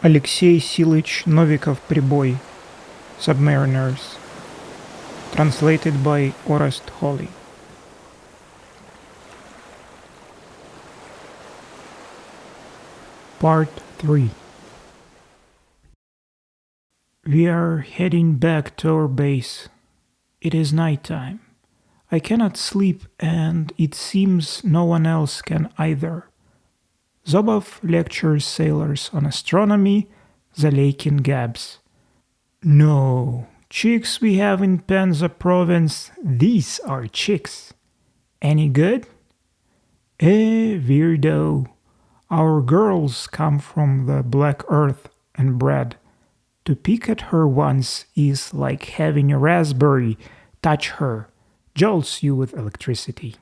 Aleksey Novikov-Priboy, Submariners. Translated by Orest Holy. Part 3. We are heading back to our base. It is nighttime. I cannot sleep, and it seems no one else can either. Zobov lectures sailors on astronomy, Zalekin gabs. No, chicks we have in Penza province, these are chicks. Any good? Weirdo. Our girls come from the black earth and bred. To pick at her once is like having a raspberry touch her, jolts you with electricity.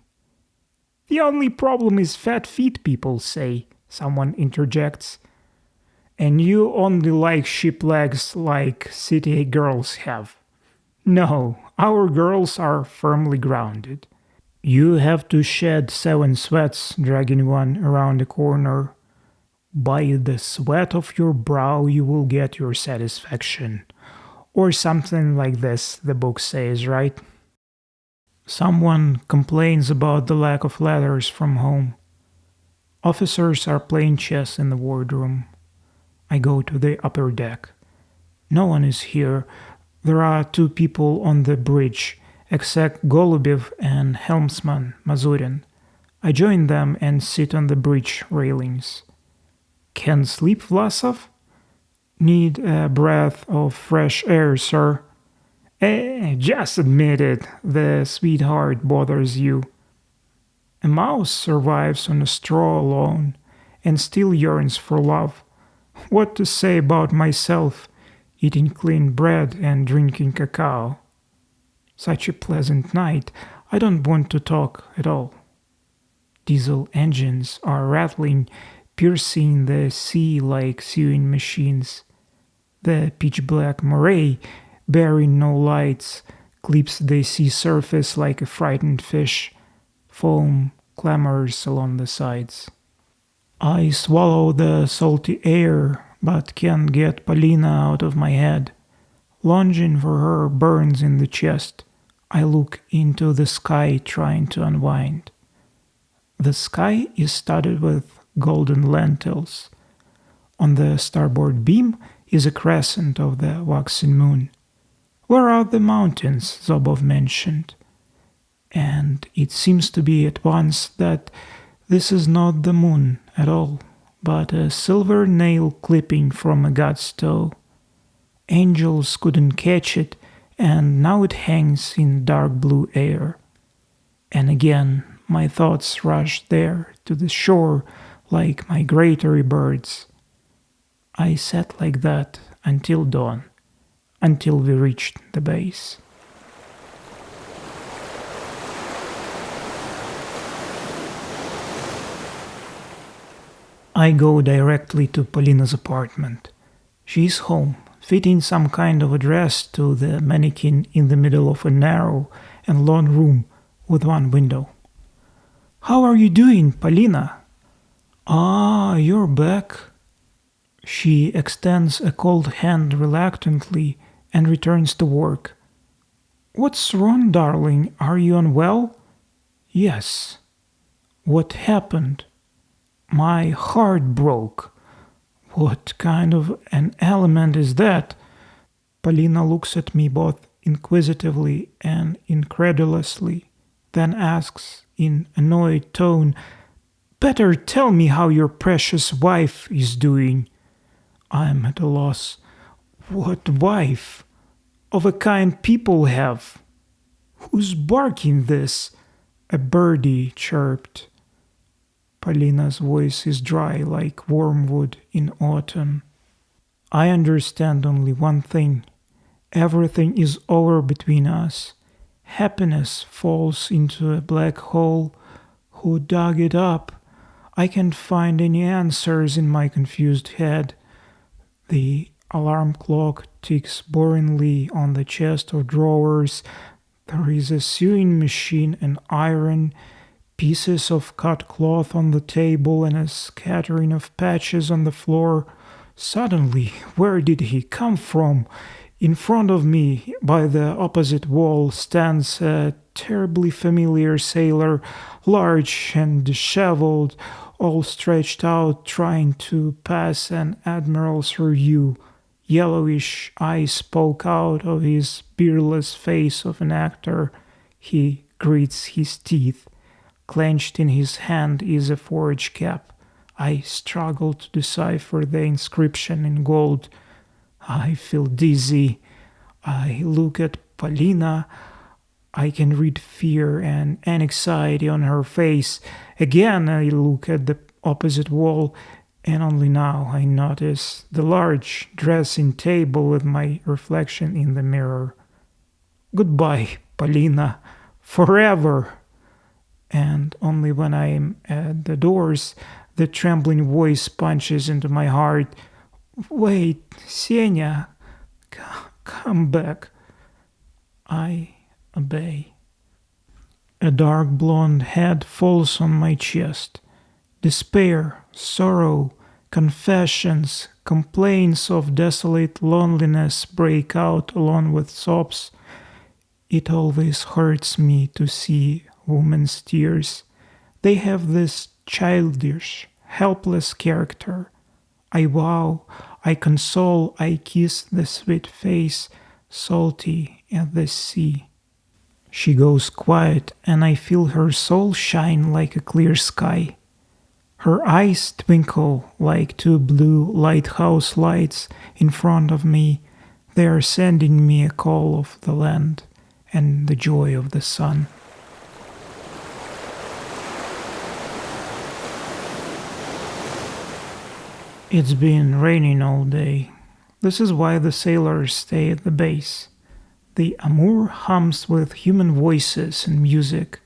The only problem is fat feet, people say, someone interjects. And you only like sheep legs like city girls have. No, our girls are firmly grounded. You have to shed 7 sweats dragging one around the corner. By the sweat of your brow you will get your satisfaction. Or something like this, the book says, right? Someone complains about the lack of letters from home. Officers are playing chess in the wardroom. I go to the upper deck. No one is here. There are 2 people on the bridge, except Golubev and helmsman Mazurin. I join them and sit on the bridge railings. Can sleep, Vlasov? Need a breath of fresh air, sir. Just admit it, the sweetheart bothers you. A mouse survives on a straw alone and still yearns for love. What to say about myself, eating clean bread and drinking cacao? Such a pleasant night, I don't want to talk at all. Diesel engines are rattling, piercing the sea like sewing machines. The pitch-black moray, bearing no lights, clips the sea surface like a frightened fish. Foam clamours along the sides. I swallow the salty air, but can't get Polina out of my head. Longing for her burns in the chest. I look into the sky trying to unwind. The sky is studded with golden lentils. On the starboard beam is a crescent of the waxing moon. Where are the mountains Zobov mentioned? And it seems to be at once that this is not the moon at all, but a silver nail clipping from a god's toe. Angels couldn't catch it, and now it hangs in dark blue air. And again my thoughts rush there to the shore like migratory birds. I sat like that until dawn, until we reached the base. I go directly to Polina's apartment. She's home, fitting some kind of a dress to the mannequin in the middle of a narrow and long room with one window. "How are you doing, Polina?" "Ah, you're back." She extends a cold hand reluctantly and returns to work. "What's wrong, darling? Are you unwell?" "Yes." "What happened?" "My heart broke." "What kind of an element is that?" Polina looks at me both inquisitively and incredulously, then asks in annoyed tone, "Better tell me how your precious wife is doing." I am at a loss. "What wife? Of a kind people have." "Who's barking this?" A birdie chirped. Polina's voice is dry like wormwood in autumn. I understand only one thing. Everything is over between us. Happiness falls into a black hole. Who dug it up? I can't find any answers in my confused head. The alarm clock ticks boringly on the chest of drawers. There is a sewing machine and iron, pieces of cut cloth on the table and a scattering of patches on the floor. Suddenly, where did he come from? In front of me, by the opposite wall, stands a terribly familiar sailor, large and disheveled, all stretched out, trying to pass an admiral's review. Yellowish eyes poke out of his beardless face of an actor. He grits his teeth. Clenched in his hand is a forage cap. I struggle to decipher the inscription in gold. I feel dizzy. I look at Polina. I can read fear and anxiety on her face. Again, I look at the opposite wall, and only now I notice the large dressing table with my reflection in the mirror. Goodbye, Polina, forever. And only when I am at the doors, the trembling voice punches into my heart. Wait, Senya, come back. I obey. A dark blonde head falls on my chest. Despair, sorrow, confessions, complaints of desolate loneliness break out along with sobs. It always hurts me to see women's tears. They have this childish, helpless character. I vow, I console, I kiss the sweet face, salty as the sea. She goes quiet, and I feel her soul shine like a clear sky. Her eyes twinkle like two blue lighthouse lights in front of me. They are sending me a call of the land and the joy of the sun. It's been raining all day. This is why the sailors stay at the base. The Amur hums with human voices and music.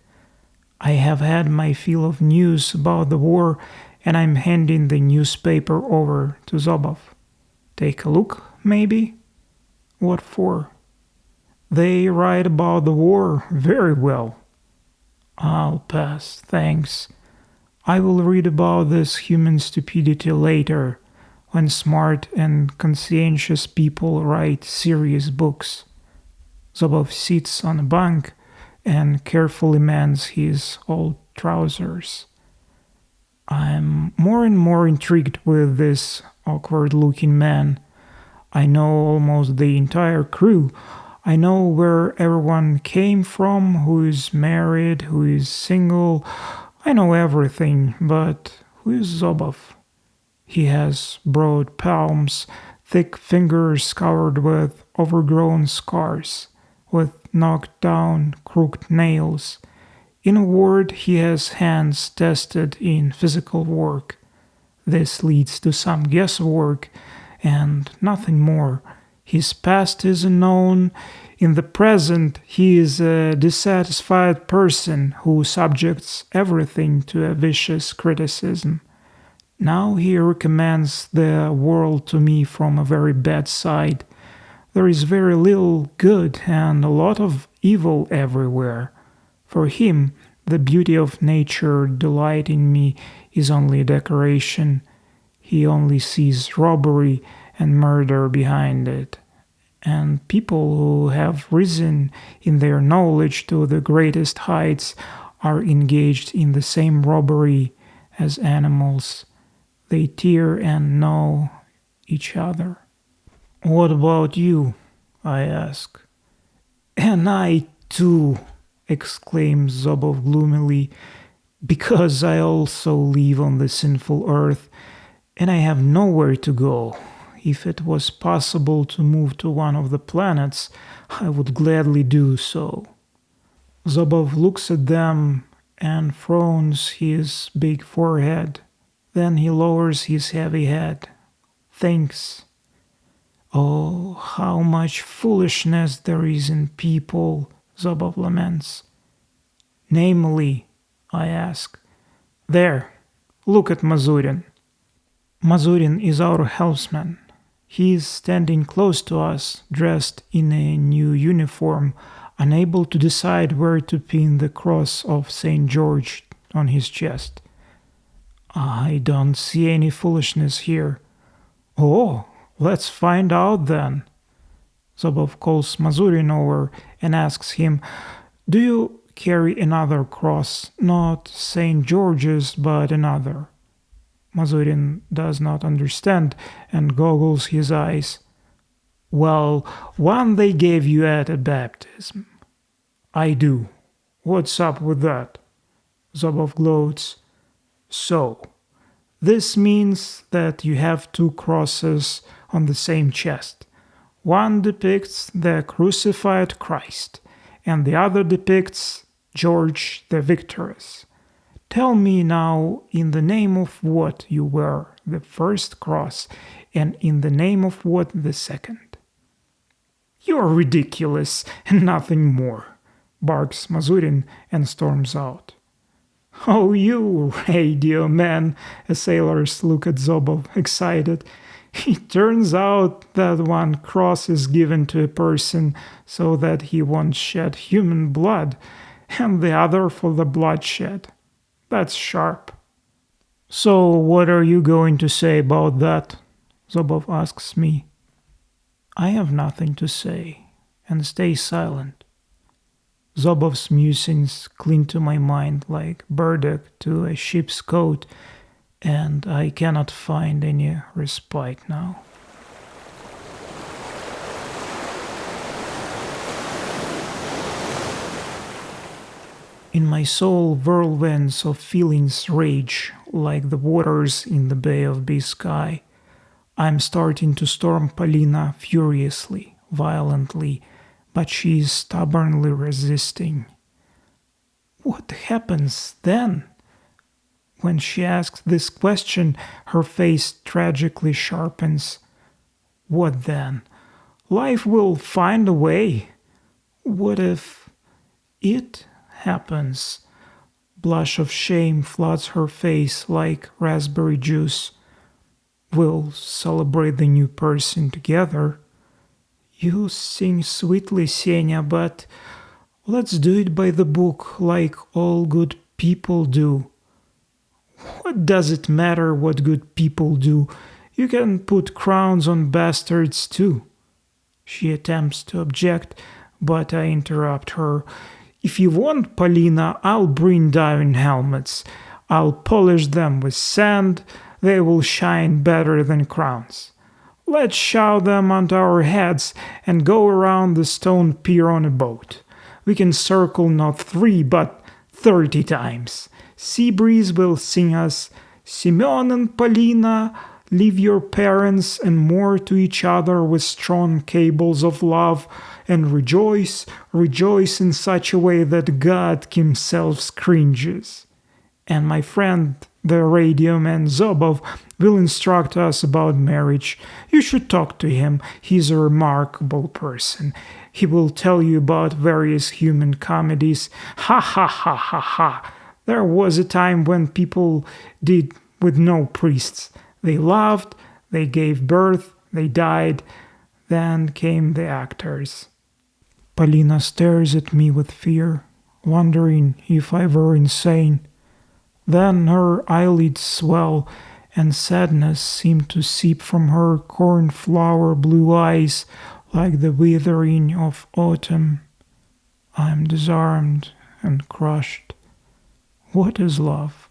I have had my fill of news about the war, and I'm handing the newspaper over to Zobov. Take a look, maybe? What for? They write about the war very well. I'll pass, thanks. I will read about this human stupidity later, when smart and conscientious people write serious books. Zobov sits on a bunk and carefully mends his old trousers. I'm more and more intrigued with this awkward-looking man. I know almost the entire crew. I know where everyone came from, who is married, who is single. I know everything, but who is Zobov? He has broad palms, thick fingers covered with overgrown scars, with knocked down, crooked nails. In a word, he has hands tested in physical work. This leads to some guesswork and nothing more. His past is unknown. In the present, he is a dissatisfied person who subjects everything to a vicious criticism. Now he recommends the world to me from a very bad side. There is very little good and a lot of evil everywhere. For him, the beauty of nature delighting me is only a decoration. He only sees robbery and murder behind it. And people who have risen in their knowledge to the greatest heights are engaged in the same robbery as animals. They tear and gnaw each other. What about you? I ask. And I too, exclaims Zobov gloomily, because I also live on the sinful earth, and I have nowhere to go. If it was possible to move to one of the planets, I would gladly do so. Zobov looks at them and frowns his big forehead. Then he lowers his heavy head. Thinks. Oh, how much foolishness there is in people, Zobov laments. Namely, I ask. There, look at Mazurin. Mazurin is our helmsman. He is standing close to us, dressed in a new uniform, unable to decide where to pin the cross of St. George on his chest. I don't see any foolishness here. Oh, let's find out then. Zobov calls Mazurin over and asks him, "Do you carry another cross, not St. George's, but another?" Mazurin does not understand and goggles his eyes. "Well, one they gave you at a baptism." "I do. What's up with that?" Zobov gloats. "So, this means that you have two crosses on the same chest. One depicts the crucified Christ, and the other depicts George the Victorious. Tell me now in the name of what you wear the first cross, and in the name of what the second." "You're ridiculous, and nothing more," barks Mazurin and storms out. "Oh, you radio man!" sailors look at Zobov, excited. "It turns out that one cross is given to a person so that he won't shed human blood, and the other for the bloodshed. That's sharp." "So what are you going to say about that?" Zobov asks me. I have nothing to say, and stay silent. Zobov's musings cling to my mind like burdock to a sheep's coat, and I cannot find any respite now. In my soul, whirlwinds of feelings rage like the waters in the Bay of Biscay. I'm starting to storm Polina furiously, violently, but she is stubbornly resisting. What happens then? When she asks this question, her face tragically sharpens. What then? Life will find a way. What if it happens? Blush of shame floods her face like raspberry juice. We'll celebrate the new person together. You sing sweetly, Senya, but let's do it by the book like all good people do. What does it matter what good people do? You can put crowns on bastards too. She attempts to object, but I interrupt her. If you want, Polina, I'll bring diving helmets. I'll polish them with sand. They will shine better than crowns. Let's shove them onto our heads and go around the stone pier on a boat. We can circle not 3 but 30 times. Sea breeze will sing us, Simeon and Polina, leave your parents and moor to each other with strong cables of love, and rejoice, rejoice in such a way that God himself cringes. And my friend, the radio man Zobov, will instruct us about marriage. You should talk to him. He's a remarkable person. He will tell you about various human comedies. Ha ha ha ha ha. There was a time when people did with no priests. They loved, they gave birth, they died. Then came the actors. Polina stares at me with fear, wondering if I were insane. Then her eyelids swell, and sadness seemed to seep from her cornflower blue eyes like the withering of autumn. I am disarmed and crushed. What is love?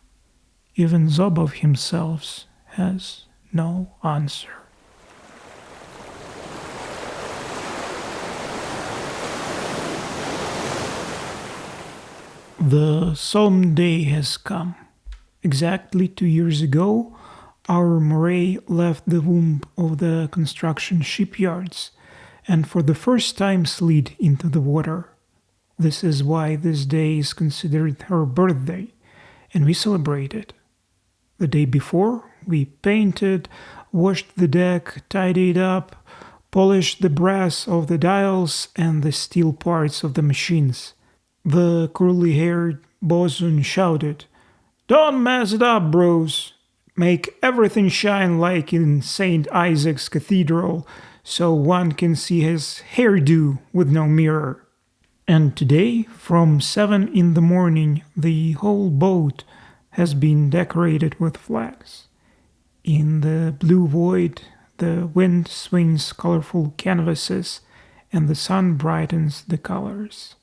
Even Zobov himself has no answer. The solemn day has come. Exactly 2 years ago, our moray left the womb of the construction shipyards and for the first time slid into the water. This is why this day is considered her birthday, and we celebrate it. The day before, we painted, washed the deck, tidied up, polished the brass of the dials and the steel parts of the machines. The curly-haired bosun shouted, "Don't mess it up, bros! Make everything shine like in St. Isaac's Cathedral, so one can see his hairdo with no mirror." And today, from 7 in the morning, the whole boat has been decorated with flags. In the blue void, The wind swings colorful canvases, and the sun brightens the colors.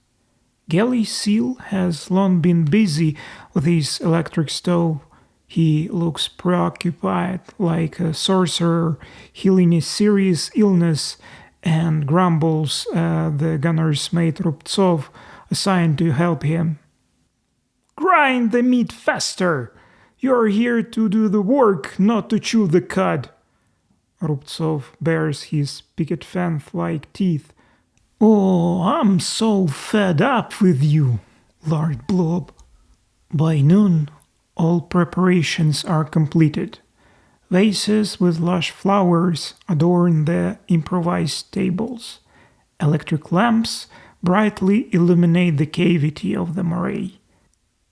Galley Seal has long been busy with his electric stove. He looks preoccupied, like a sorcerer healing a serious illness, and grumbles at the gunner's mate Rubtsov, assigned to help him. "Grind the meat faster! You're here to do the work, not to chew the cud." Rubtsov bares his picket fence-like teeth. "Oh, I'm so fed up with you, Lord Blob." By noon, all preparations are completed. Vases with lush flowers adorn the improvised tables. Electric lamps brightly illuminate the cavity of the moray.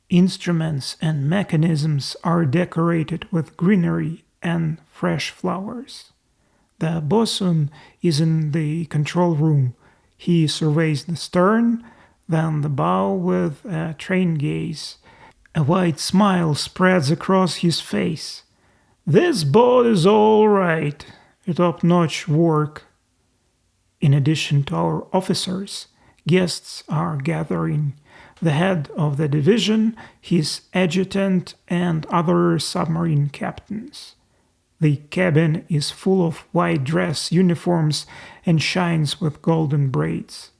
Instruments and mechanisms are decorated with greenery and fresh flowers. The bosun is in the control room. He surveys the stern, then the bow with a trained gaze. A wide smile spreads across his face. "This boat is all right. Top-notch work." In addition to our officers, guests are gathering. The head of the division, his adjutant, and other submarine captains. The cabin is full of white dress uniforms and shines with golden braids.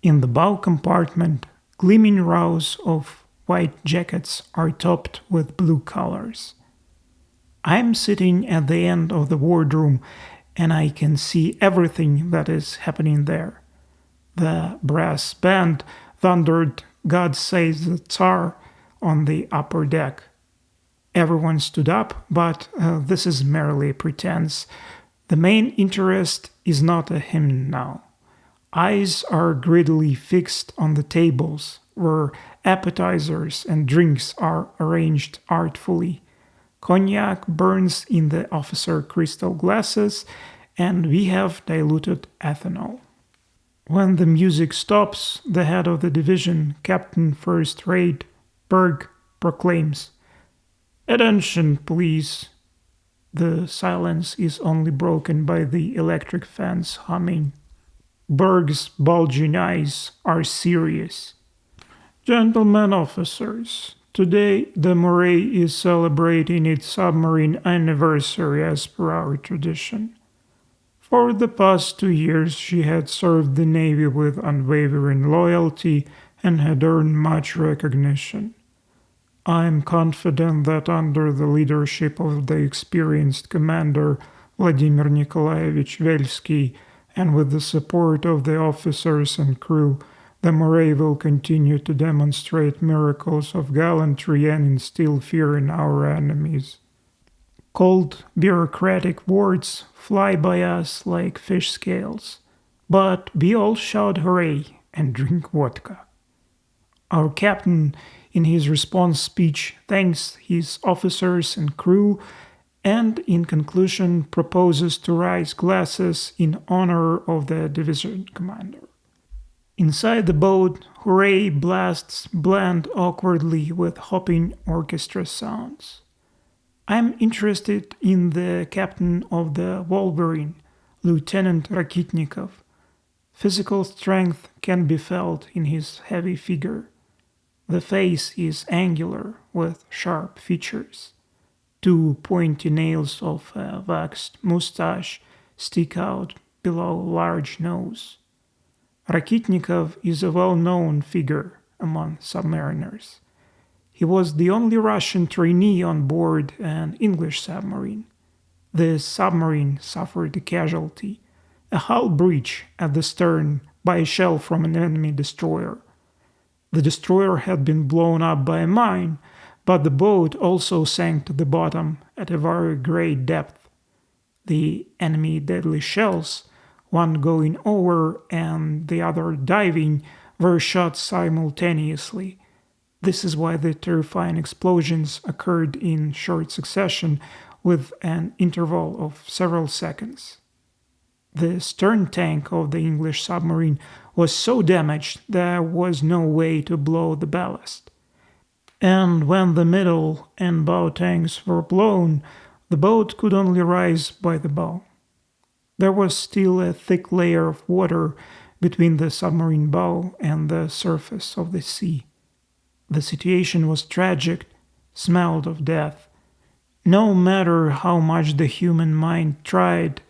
In the bow compartment, gleaming rows of white jackets are topped with blue colors. I'm sitting at the end of the wardroom, and I can see everything that is happening there. The brass band thundered "God Save the Tsar" on the upper deck. Everyone stood up, but this is merely a pretense. The main interest is not a hymn now. Eyes are greedily fixed on the tables, where appetizers and drinks are arranged artfully. Cognac burns in the officer crystal glasses, and we have diluted ethanol. When the music stops, the head of the division, Captain First Rate Berg, proclaims, "Attention, please." The silence is only broken by the electric fans humming. Berg's bulging eyes are serious. "Gentlemen officers, today the Moray is celebrating its submarine anniversary as per our tradition. For the past 2 years she had served the Navy with unwavering loyalty and had earned much recognition. I am confident that under the leadership of the experienced commander Vladimir Nikolaevich Velsky and with the support of the officers and crew, the Moray will continue to demonstrate miracles of gallantry and instill fear in our enemies." Cold, bureaucratic words fly by us like fish scales, but we all shout hooray and drink vodka. Our captain, in his response speech, thanks his officers and crew, and in conclusion proposes to raise glasses in honor of the division commander. Inside the boat, hooray blasts blend awkwardly with hopping orchestra sounds. I'm interested in the captain of the Wolverine, Lieutenant Rakitnikov. Physical strength can be felt in his heavy figure. The face is angular with sharp features. 2 pointy nails of a waxed mustache stick out below a large nose. Rakitnikov is a well-known figure among submariners. He was the only Russian trainee on board an English submarine. The submarine suffered a casualty, a hull breach at the stern by a shell from an enemy destroyer. The destroyer had been blown up by a mine, but the boat also sank to the bottom at a very great depth. The enemy deadly shells, one going over and the other diving, were shot simultaneously. This is why the terrifying explosions occurred in short succession with an interval of several seconds. The stern tank of the English submarine was so damaged there was no way to blow the ballast. And when the middle and bow tanks were blown, the boat could only rise by the bow. There was still a thick layer of water between the submarine bow and the surface of the sea. The situation was tragic, smelled of death. No matter how much the human mind tried,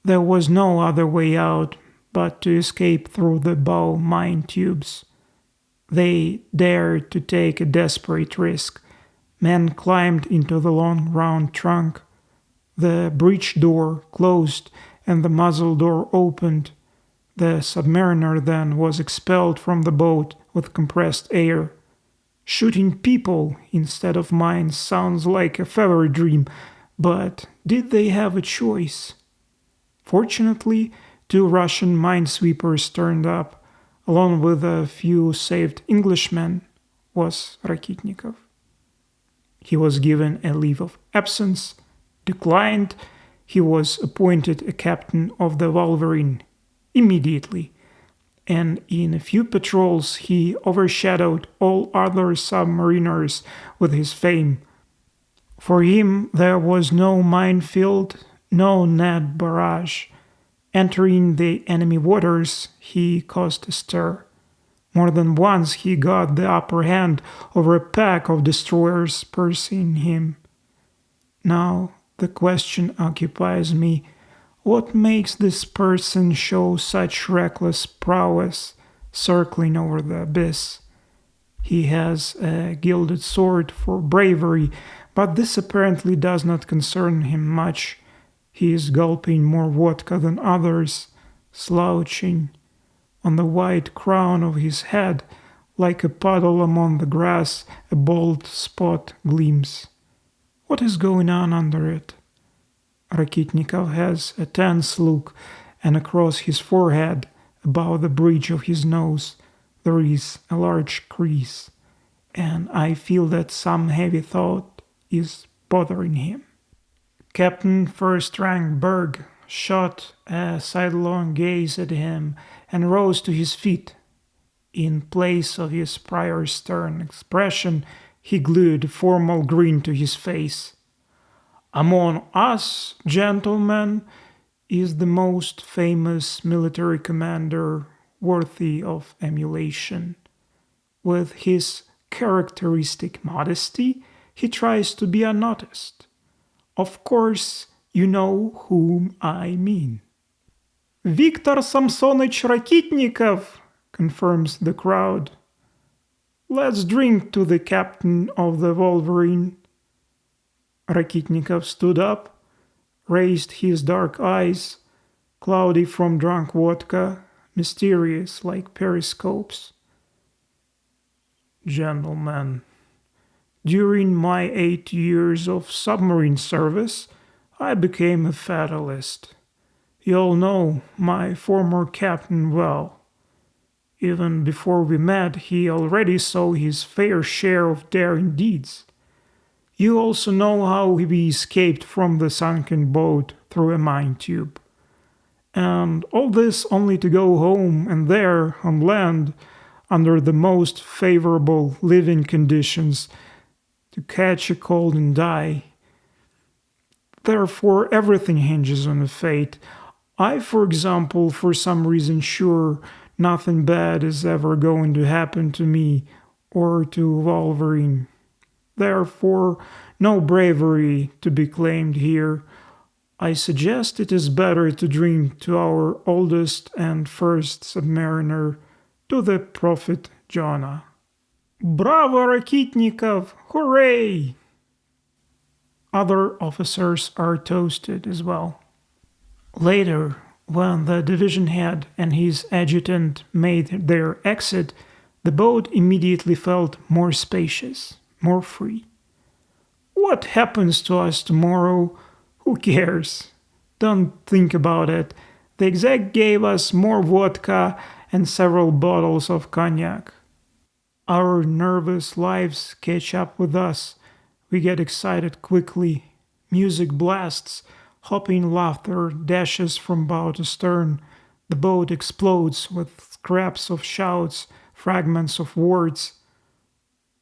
there was no other way out but to escape through the bow mine tubes. They dared to take a desperate risk. Men climbed into the long round trunk. The breech door closed and the muzzle door opened. The submariner then was expelled from the boat with compressed air. Shooting people instead of mines sounds like a fever dream, but did they have a choice? Fortunately, 2 Russian minesweepers turned up, along with a few saved Englishmen, was Rakitnikov. He was given a leave of absence, declined. He was appointed a captain of the Wolverine immediately, and in a few patrols he overshadowed all other submariners with his fame. For him there was no minefield, no net barrage. Entering the enemy waters, he caused a stir. More than once he got the upper hand over a pack of destroyers pursuing him. Now the question occupies me: what makes this person show such reckless prowess, circling over the abyss? He has a gilded sword for bravery, but this apparently does not concern him much. He is gulping more vodka than others, slouching. On the white crown of his head, like a puddle among the grass, a bald spot gleams. What is going on under it? Rakitnikov has a tense look, and across his forehead, above the bridge of his nose, there is a large crease, and I feel that some heavy thought is bothering him. Captain First Rank Berg shot a sidelong gaze at him and rose to his feet. In place of his prior stern expression, he glued a formal grin to his face. Among us, gentlemen, is the most famous military commander worthy of emulation. With his characteristic modesty, he tries to be unnoticed. Of course, you know whom I mean. Viktor Samsonich Rakitnikov, confirms the crowd. Let's drink to the captain of the Wolverine. Rakitnikov stood up, raised his dark eyes, cloudy from drunk vodka, mysterious like periscopes. Gentlemen, during my 8 years of submarine service, I became a fatalist. You all know my former captain well. Even before we met, he already saw his fair share of daring deeds. You also know how he escaped from the sunken boat through a mine tube. And all this only to go home and there, on land, under the most favorable living conditions, to catch a cold and die. Therefore, everything hinges on a fate. I, for example, for some reason sure nothing bad is ever going to happen to me or to Wolverine. Therefore, no bravery to be claimed here. I suggest it is better to drink to our oldest and first submariner, to the prophet Jonah. Bravo, Rakitnikov! Hooray! Other officers are toasted as well. Later, when the division head and his adjutant made their exit, the boat immediately felt more spacious, more free. What happens to us tomorrow? Who cares? Don't think about it. The exec gave us more vodka and several bottles of cognac. Our nervous lives catch up with us. We get excited quickly. Music blasts. Hopping laughter dashes from bow to stern. The boat explodes with scraps of shouts, fragments of words.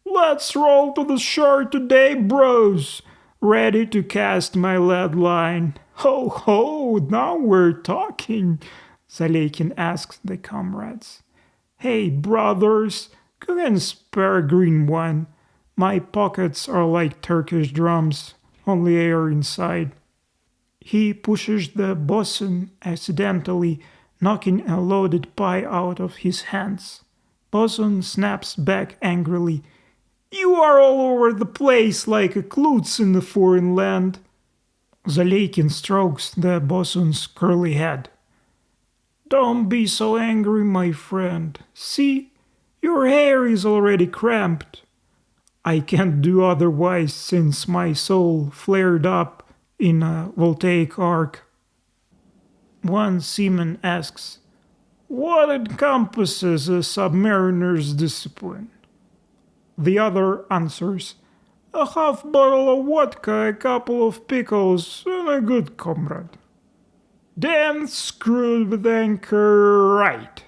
Let's roll to the shore today, bros! Ready to cast my lead line. Ho, ho, now we're talking, Zalekin asked the comrades. Hey, brothers, you can spare a green one. My pockets are like Turkish drums, only air inside. He pushes the bosun, accidentally knocking a loaded pie out of his hands. Bosun snaps back angrily. You are all over the place like a klutz in a foreign land. Zalekin strokes the bosun's curly head. Don't be so angry, my friend. See, your hair is already cramped. I can't do otherwise since my soul flared up in a voltaic arc. One seaman asks, what encompasses a submariner's discipline? The other answers, a half bottle of vodka, a couple of pickles, and a good comrade. Damn screwed with anchor right.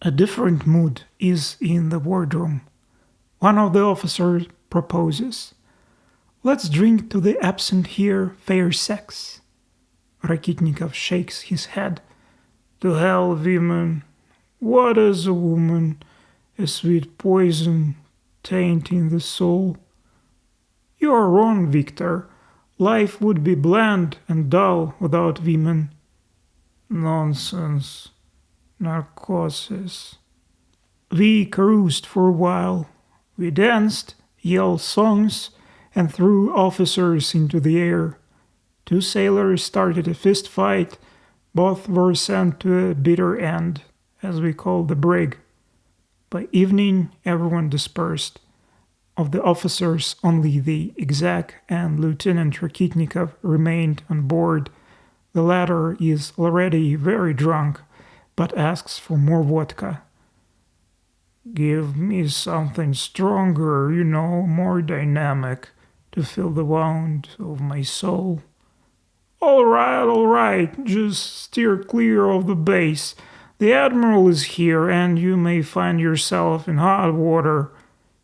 A different mood is in the wardroom. One of the officers proposes. Let's drink to the absent here fair sex. Rakitnikov shakes his head. To hell, women. What is a woman? A sweet poison, tainting the soul. You are wrong, Victor. Life would be bland and dull without women. Nonsense. Narcosis. We caroused for a while. We danced, yelled songs, and threw officers into the air. 2 sailors started a fist fight. Both were sent to a bitter end, as we called the brig. By evening, everyone dispersed. Of the officers, only the exec and Lieutenant Rakitnikov remained on board. The latter is already very drunk, but asks for more vodka. Give me something stronger, more dynamic, to fill the wound of my soul. All right, just steer clear of the base. The Admiral is here, and you may find yourself in hot water.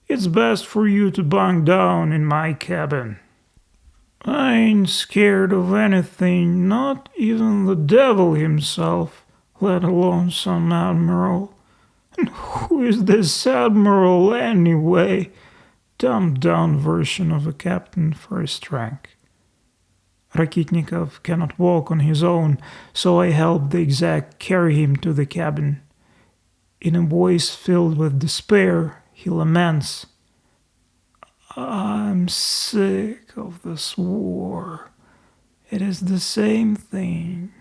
It's best for you to bunk down in my cabin. I ain't scared of anything, not even the devil himself, let alone some admiral. And who is this admiral anyway? Dumbed-down version of a captain first rank. Rakitnikov cannot walk on his own, so I help the exec carry him to the cabin. In a voice filled with despair, he laments. I'm sick of this war. It is the same thing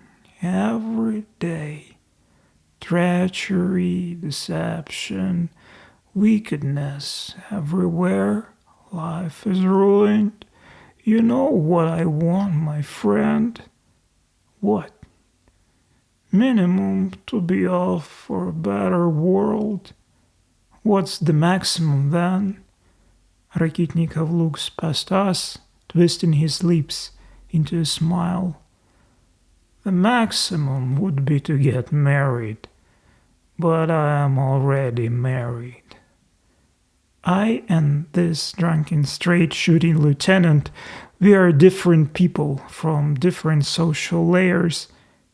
every day. Treachery, deception, wickedness everywhere. Life is ruined. You know what I want, my friend? What? Minimum to be off for a better world. What's the maximum then? Rakitnikov looks past us, twisting his lips into a smile. The maximum would be to get married, but I am already married. I and this drunken straight-shooting lieutenant, we are different people from different social layers.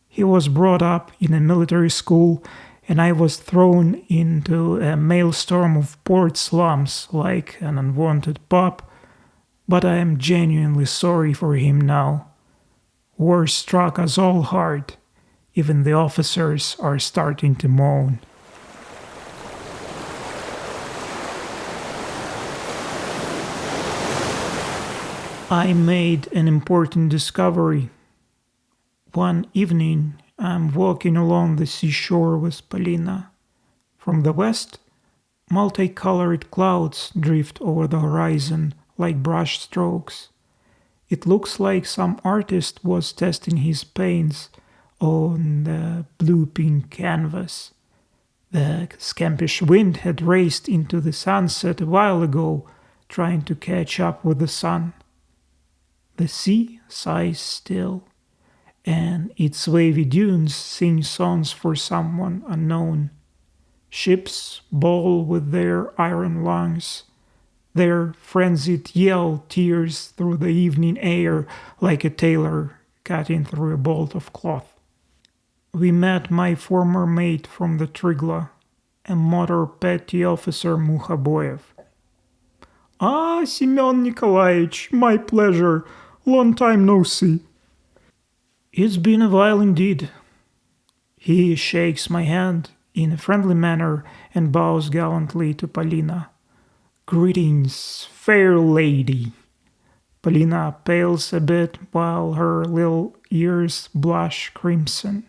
He was brought up in a military school, and I was thrown into a maelstrom of port slums like an unwanted pup, but I am genuinely sorry for him now. War struck us all hard. Even the officers are starting to moan. I made an important discovery. One evening, I'm walking along the seashore with Polina. From the west, multicolored clouds drift over the horizon like brush strokes. It looks like some artist was testing his paints on the blue-pink canvas. The scampish wind had raced into the sunset a while ago, trying to catch up with the sun. The sea sighs still, and its wavy dunes sing songs for someone unknown. Ships bawl with their iron lungs. Their frenzied yell tears through the evening air like a tailor cutting through a bolt of cloth. We met my former mate from the Trigla, a motor petty officer Mukhaboyev. Ah, Semyon Nikolaevich, my pleasure. Long time no see. It's been a while indeed. He shakes my hand in a friendly manner and bows gallantly to Polina. Greetings, fair lady. Polina pales a bit while her little ears blush crimson.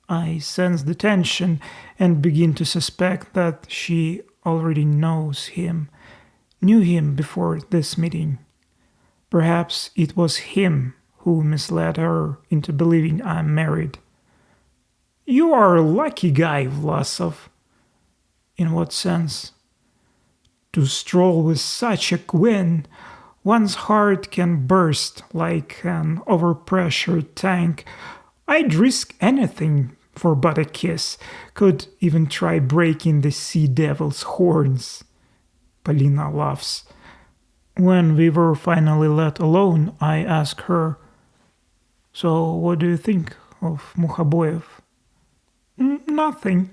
I sense the tension and begin to suspect that she already knew him before this meeting. Perhaps it was him who misled her into believing I'm married. You are a lucky guy, Vlasov. In what sense? To stroll with such a queen, one's heart can burst like an overpressured tank. I'd risk anything for but a kiss, could even try breaking the sea devil's horns. Polina laughs. When we were finally let alone, I ask her, "So what do you think of Mukhaboyev?" Nothing.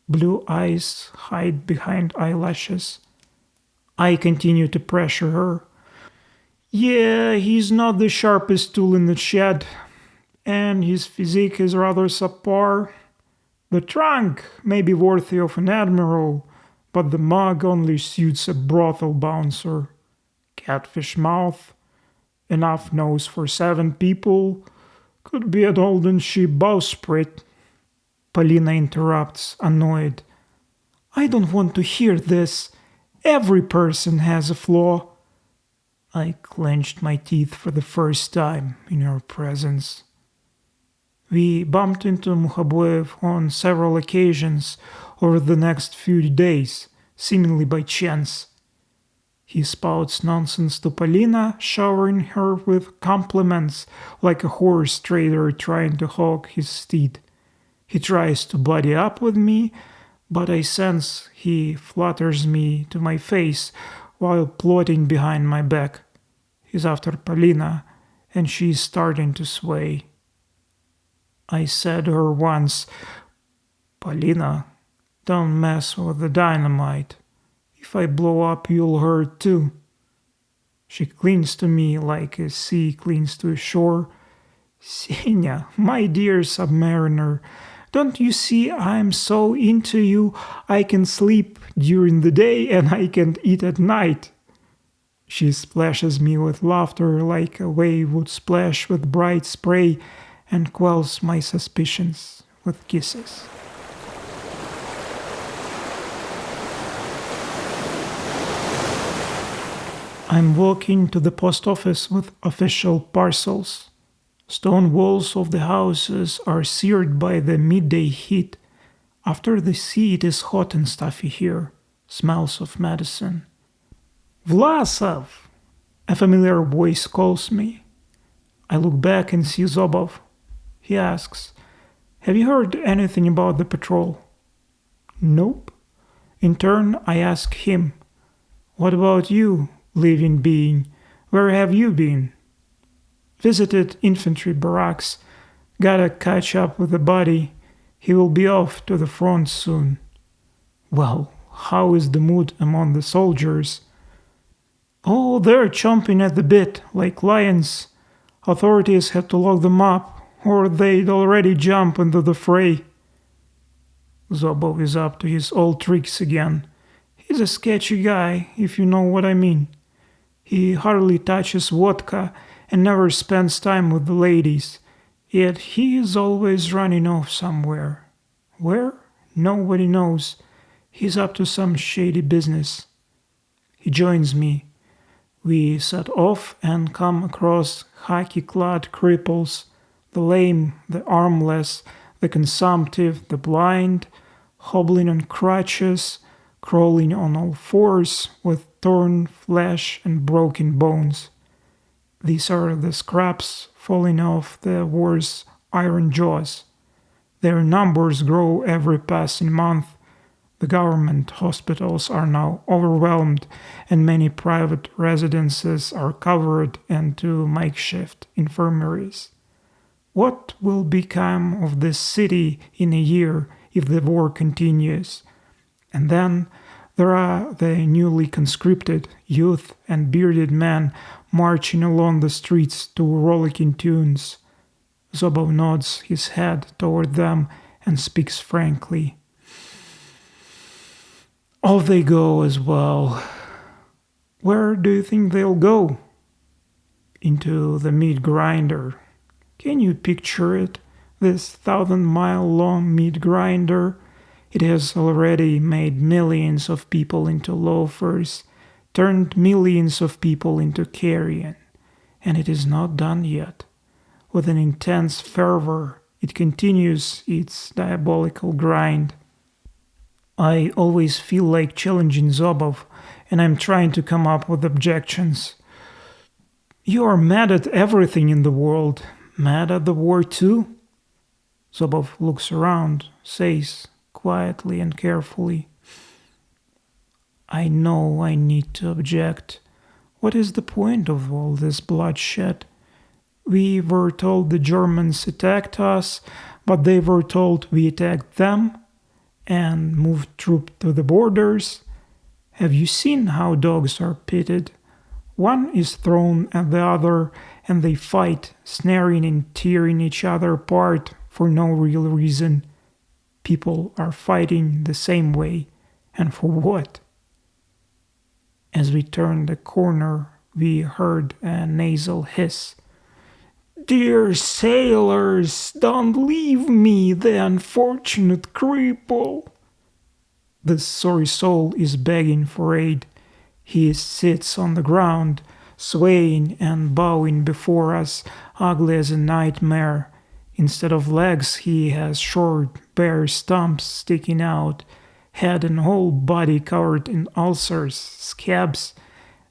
Blue eyes hide behind eyelashes. I continue to pressure her. Yeah, he's not the sharpest tool in the shed, and his physique is rather subpar. The trunk may be worthy of an admiral, but the mug only suits a brothel bouncer. Catfish mouth, enough nose for 7 people, could be an olden ship bowsprit. Polina interrupts, annoyed. I don't want to hear this. Every person has a flaw. I clenched my teeth for the first time in her presence. We bumped into Mukhaboyev on several occasions over the next few days, seemingly by chance. He spouts nonsense to Polina, showering her with compliments like a horse trader trying to hog his steed. He tries to buddy up with me, but I sense he flutters me to my face while plotting behind my back. He's after Polina, and she's starting to sway. I said to her once, "Polina, don't mess with the dynamite. If I blow up, you'll hurt too." She clings to me like a sea clings to a shore. "Senya, my dear submariner, don't you see I'm so into you I can sleep during the day and I can eat at night?" She splashes me with laughter like a wave would splash with bright spray and quells my suspicions with kisses. I'm walking to the post office with official parcels. Stone walls of the houses are seared by the midday heat. After the sea it is hot and stuffy here. Smells of medicine. "Vlasov!" A familiar voice calls me. I look back and see Zobov. He asks, "Have you heard anything about the patrol?" "Nope." In turn, I ask him, "What about you, living being? Where have you been?" "Visited infantry barracks. Gotta catch up with the body. He will be off to the front soon." "Well, how is the mood among the soldiers?" "Oh, they're chomping at the bit, like lions. Authorities had to lock them up, or they'd already jump into the fray." Zobov is up to his old tricks again. He's a sketchy guy, if you know what I mean. He hardly touches vodka and never spends time with the ladies, yet he is always running off somewhere. Where? Nobody knows. He's up to some shady business. He joins me. We set off and come across khaki-clad cripples, the lame, the armless, the consumptive, the blind, hobbling on crutches, crawling on all fours with torn flesh and broken bones. These are the scraps falling off the war's iron jaws. Their numbers grow every passing month. The government hospitals are now overwhelmed, and many private residences are covered into makeshift infirmaries. What will become of this city in a year if the war continues? And then there are the newly conscripted youth and bearded men marching along the streets to rollicking tunes. Zobov nods his head toward them and speaks frankly. Off they go as well. Where do you think they'll go? Into the meat grinder. Can you picture it? This 1,000-mile-long meat grinder. It has already made millions of people into loafers, turned millions of people into carrion. And it is not done yet. With an intense fervor, it continues its diabolical grind. I always feel like challenging Zobov, and I'm trying to come up with objections. You are mad at everything in the world. Mad at the war too? Zobov looks around, says, quietly and carefully, I know I need to object. What is the point of all this bloodshed? We were told the Germans attacked us, but they were told we attacked them and moved troops to the borders. Have you seen how dogs are pitted? One is thrown at the other, and they fight, snaring and tearing each other apart for no real reason. People are fighting the same way, and for what? As we turned the corner, we heard a nasal hiss. Dear sailors, don't leave me, the unfortunate cripple. The sorry soul is begging for aid. He sits on the ground, swaying and bowing before us, ugly as a nightmare. Instead of legs, he has short, bare stumps sticking out, head and whole body covered in ulcers, scabs,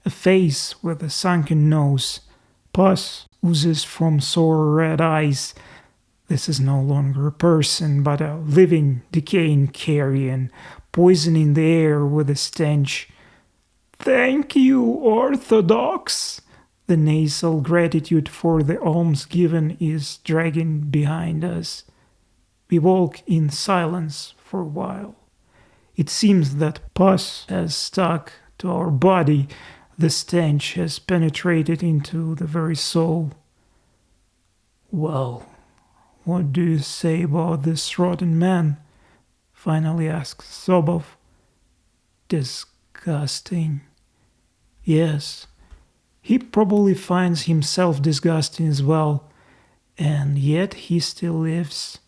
a face with a sunken nose. Pus oozes from sore red eyes. This is no longer a person, but a living, decaying carrion, poisoning the air with a stench. Thank you, Orthodox! The nasal gratitude for the alms given is dragging behind us. We walk in silence for a while. It seems that pus has stuck to our body. The stench has penetrated into the very soul. Well, what do you say about this rotten man? Finally asks Zobov. Disgusting. Yes, he probably finds himself disgusting as well, and yet he still lives.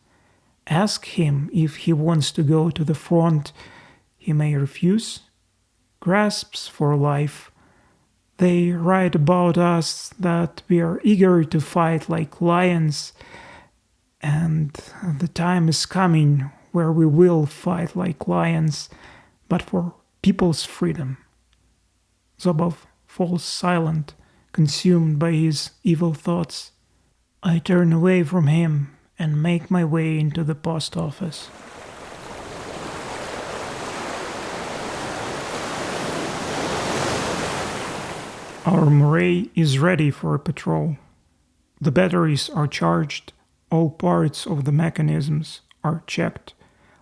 Ask him if he wants to go to the front. He may refuse. Grasps for life. They write about us that we are eager to fight like lions, and the time is coming where we will fight like lions, but for people's freedom. Zobov falls silent, consumed by his evil thoughts. I turn away from him and make my way into the post office. Our moray is ready for a patrol. The batteries are charged, all parts of the mechanisms are checked,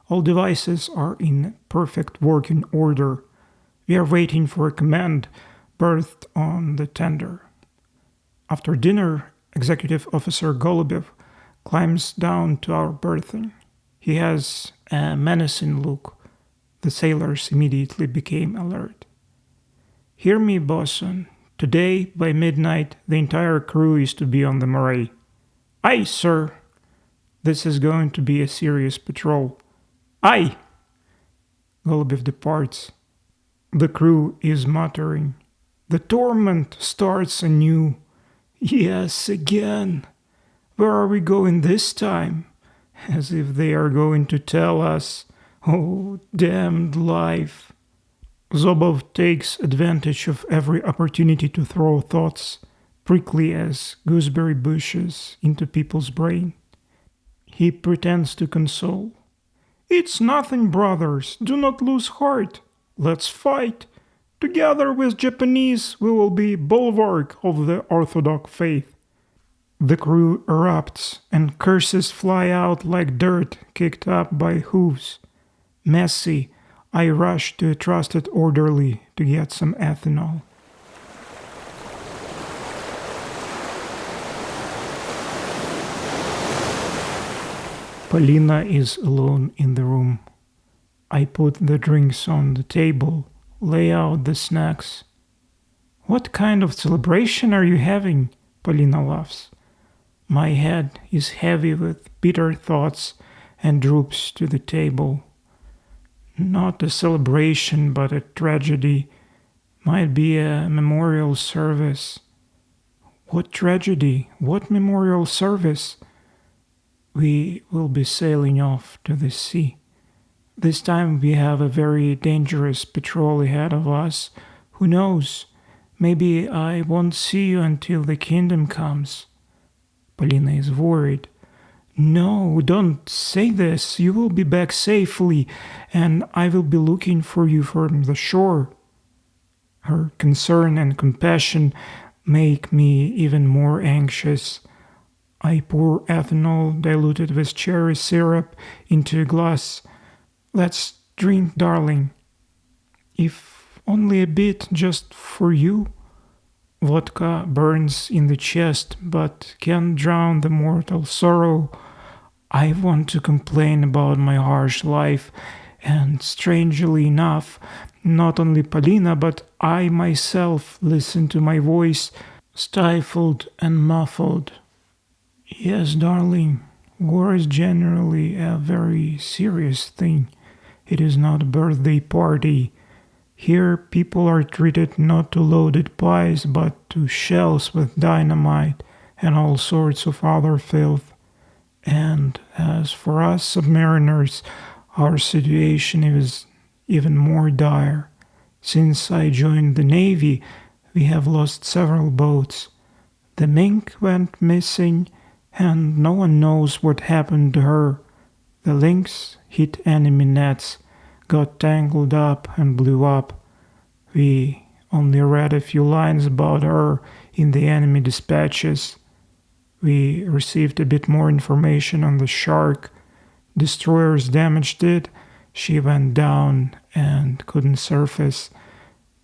all devices are in perfect working order. We are waiting for a command berthed on the tender. After dinner, Executive Officer Golubov climbs down to our berthing. He has a menacing look. The sailors immediately became alert. Hear me, bosun. Today, by midnight, the entire crew is to be on the moray. Aye, sir. This is going to be a serious patrol. Aye! Golubov departs. The crew is muttering. The torment starts anew. Yes, again. Where are we going this time? As if they are going to tell us. Oh, damned life. Zobov takes advantage of every opportunity to throw thoughts, prickly as gooseberry bushes, into people's brain. He pretends to console. It's nothing, brothers. Do not lose heart. Let's fight. Together with Japanese, we will be bulwark of the Orthodox faith. The crew erupts, and curses fly out like dirt kicked up by hooves. Messy, I rush to a trusted orderly to get some ethanol. Polina is alone in the room. I put the drinks on the table, lay out the snacks. What kind of celebration are you having? Polina laughs. My head is heavy with bitter thoughts and droops to the table. Not a celebration, but a tragedy. Might be a memorial service. What tragedy? What memorial service? We will be sailing off to the sea. This time we have a very dangerous patrol ahead of us. Who knows? Maybe I won't see you until the kingdom comes. Polina is worried. No, don't say this. You will be back safely, and I will be looking for you from the shore. Her concern and compassion make me even more anxious. I pour ethanol diluted with cherry syrup into a glass. Let's drink, darling. If only a bit, just for you. Vodka burns in the chest, but can't drown the mortal sorrow. I want to complain about my harsh life, and strangely enough, not only Polina, but I myself listen to my voice, stifled and muffled. Yes, darling, war is generally a very serious thing. It is not a birthday party. Here people are treated not to loaded pies, but to shells with dynamite and all sorts of other filth. And as for us submariners, our situation is even more dire. Since I joined the Navy, we have lost several boats. The Mink went missing, and no one knows what happened to her. The Lynx hit enemy nets, got tangled up and blew up. We only read a few lines about her in the enemy dispatches. We received a bit more information on the Shark. Destroyers damaged it. She went down and couldn't surface.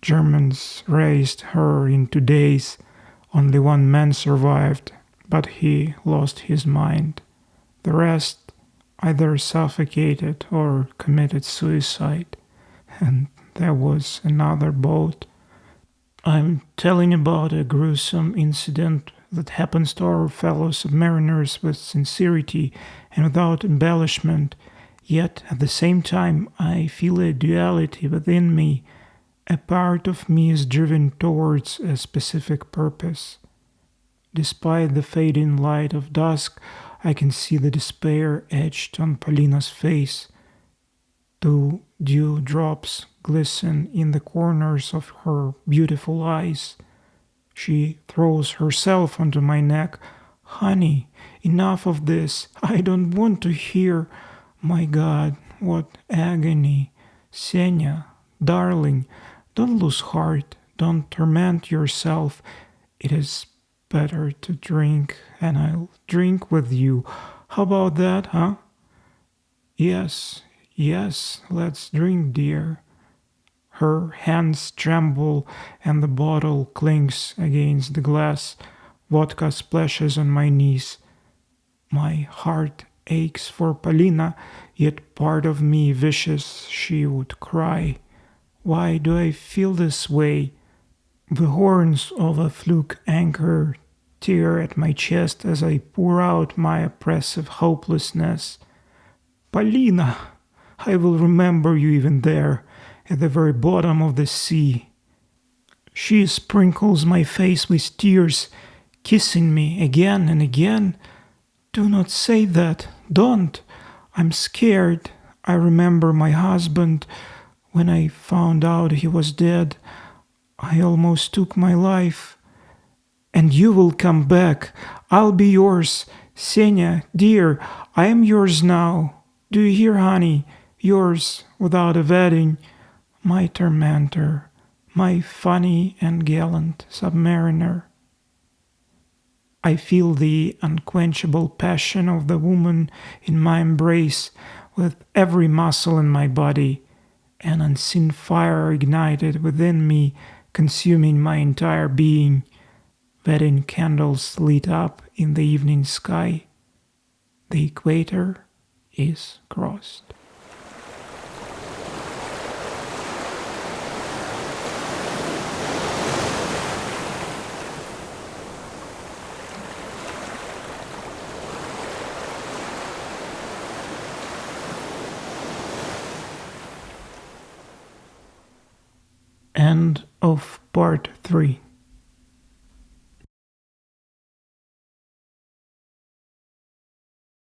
Germans raised her in 2 days. Only one man survived, but he lost his mind. The rest either suffocated or committed suicide. And there was another boat. I'm telling about a gruesome incident that happens to our fellow submariners with sincerity and without embellishment, yet at the same time I feel a duality within me. A part of me is driven towards a specific purpose. Despite the fading light of dusk, I can see the despair etched on Polina's face. 2 dew drops glisten in the corners of her beautiful eyes. She throws herself onto my neck. Honey, enough of this. I don't want to hear. My God, what agony. Senya, darling, don't lose heart. Don't torment yourself. It is better to drink, and I'll drink with you. How about that, huh? Yes, let's drink, dear. Her hands tremble and the bottle clinks against the glass. Vodka splashes on my knees. My heart aches for Polina, yet part of me wishes she would cry. Why do I feel this way? The horns of a fluke anchor tear at my chest as I pour out my oppressive hopelessness. Polina, I will remember you even there, at the very bottom of the sea. She sprinkles my face with tears, kissing me again and again. Do not say that. Don't. I'm scared. I remember my husband. When I found out he was dead, I almost took my life. And you will come back. I'll be yours. Senya, dear, I am yours now. Do you hear, honey? Yours, without a wedding, my tormentor, my funny and gallant submariner. I feel the unquenchable passion of the woman in my embrace with every muscle in my body, an unseen fire ignited within me, consuming my entire being, wedding candles lit up in the evening sky. The equator is crossed. End of part 3.